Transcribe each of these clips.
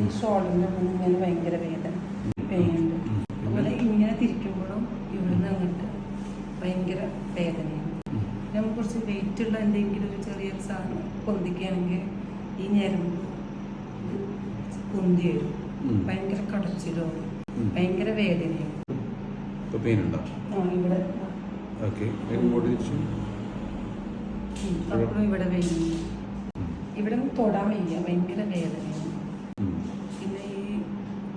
ഈ ഷോൾഡറിൻ്റെ ഇങ്ങനെ ഭയങ്കര പെയിനുണ്ട്. അതുപോലെ ഇങ്ങനെ തിരിക്കുമ്പോഴും ഇവിടുന്ന് അങ്ങോട്ട് ഭയങ്കര വേദനയാണ്. നമുക്ക് കുറച്ച് വെയിറ്റുള്ള എന്തെങ്കിലും ഒരു ചെറിയൊരു സാധനം പൊന്തിക്കുകയാണെങ്കിൽ ഈ ഞരമ്പ് പൊന്തി വരും. ഭയങ്കര കടച്ചിലോ ഭയങ്കര വേദനയാണ്. ഇവിടെ അപ്പോഴും ഇവിടെ വേദന, ഇവിടെ തൊടാൻ വയ്യ, ഭയങ്കര വേദനയാണ്. പിന്നെ ഈ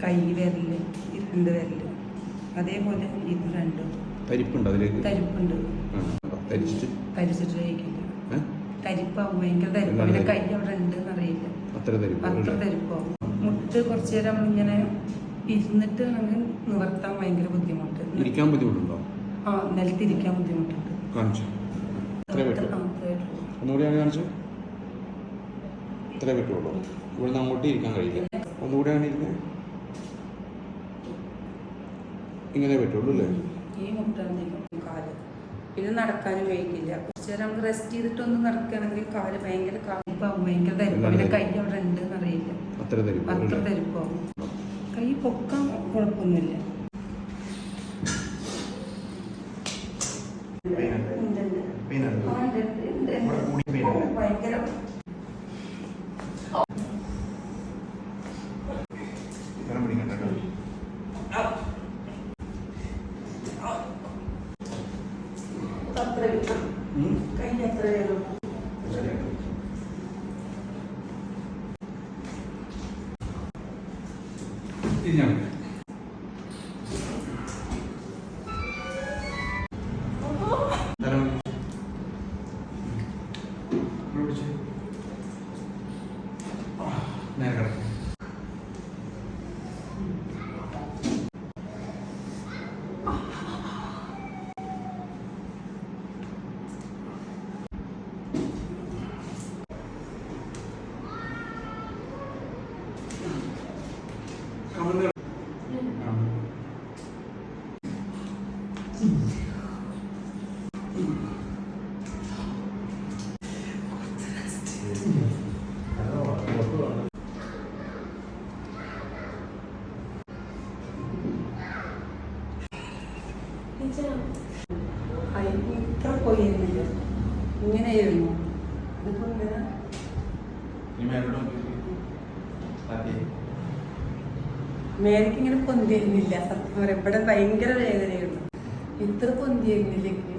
കൈ വിരല്, ഈ 2 വിരല്, അതേപോലെ ഇത് 2 തരിപ്പുണ്ട്. തരിച്ചിട്ട് കഴിക്കില്ല, തരിപ്പാവും, ഭയങ്കര തരിപ്പ്. പിന്നെ കൈ അവിടെ ഉണ്ടെന്ന് അറിയില്ല, അത്ര തരിപ്പാവും. മുട്ട് കുറച്ചു നേരം നമ്മളിങ്ങനെ ഇരുന്നിട്ട് നമുക്ക് നിവർത്താൻ ഭയങ്കര ബുദ്ധിമുട്ട്. നിലത്തിരിക്കാൻ ബുദ്ധിമുട്ടുണ്ട്. അങ്ങോട്ട് ഇരിക്കാൻ കഴിയില്ല. ഒന്നുകൂടെയാണ് ഇരുന്നത്, ഇങ്ങനെ പറ്റുള്ളൂ അല്ലേ? ഈ മുട്ടാണ് കാല്. പിന്നെ നടക്കാനും കഴിക്കില്ല. കുറച്ചു നേരം നമുക്ക് റെസ്റ്റ് ചെയ്തിട്ടൊന്ന് നടക്കുകയാണെങ്കിൽ കാല് ഭയങ്കര കാലിപ്പാവും, ഭയങ്കര തരിപ്പാവും. പിന്നെ കൈ അവിടെ ഉണ്ടെന്ന് അറിയില്ല, അത്ര തരിപ്പാവും. കൈ പൊക്കാൻ കുഴപ്പമൊന്നുമില്ല. ഭയങ്കര കഴിഞ്ഞ എത്ര പേരും ഇത്ര പോയിരുന്നില്ല, ഇങ്ങനെയായിരുന്നു. ഇതിപ്പോ മേലേക്ക് ഇങ്ങനെ പൊന്തിയിരുന്നില്ല. സത്യം പറയാം, ഇവിടെ ഭയങ്കര വേദനയായിരുന്നു. ഇത്ര പൊന്തിയിരുന്നില്ലെങ്കിൽ